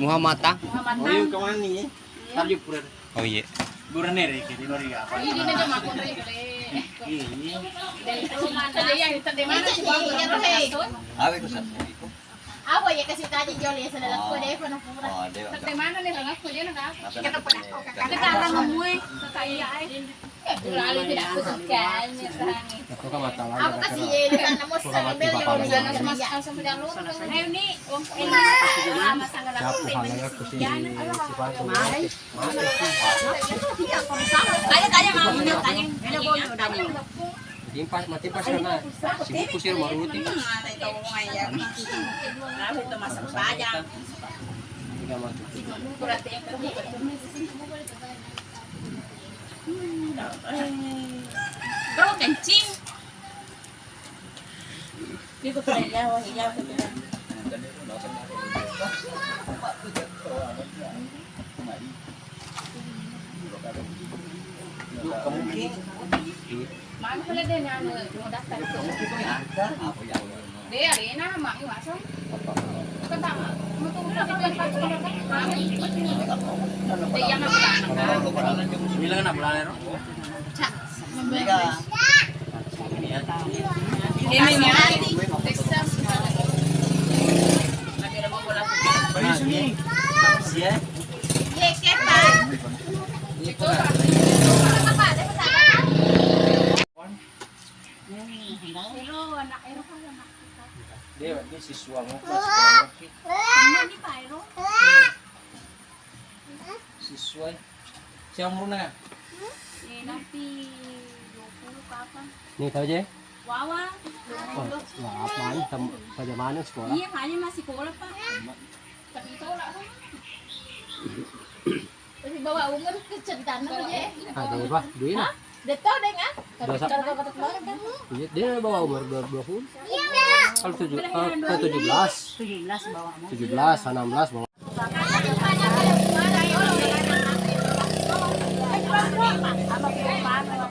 Muhammad ta? Oh iya. Apa ya kasih tadi Joli sa lalak ko deh ko na pura. Mana nih orang aku dia nak? Kita pala ko kakak ngamuy kakaya ay. Lalo tidak aku suka Ako ka mata lang. Ako kasi yun na mo sa bel ko na sama dia lu. Ayo nih, wong sama sa lalak Siapa halaga ko si Panto. Kaya mau tanya. Ano ko yo dani. Matipas ka na. Sibuk ko siya maruti. Ito mo ngayon. Grabe ito masang bayang. Hindi ka mati. Bro, kencing. Di ko pala yaw, yaw. Kamu Mana pala din na mo daftar ko. Dia arena mak yung aso. Kada mo to sa pagpapalak ko na ka. Dia na pala. bilang na bulan ero. Ini ni ati. Texas. Lagi na mo bola. Siya. Ye, kepa. Ito Apa, ada pasal. Pero anak ero ka anak. Dia ni siswa mo Ini pa ero. siswa. Siya mo na. Eh nanti 20 kapan? Ni tahu je. Wawa. Maaf man pada mana sekolah. Iya, kayaknya masih sekolah, Pak. Tapi tolak kan. Kasi bawa umur ke cerita na je. Ada apa? Dia na. Dito deh nga. Dosa. Dia bawa umur 20. Kalau 17. 17 bawa mo. 17, 16 bawa.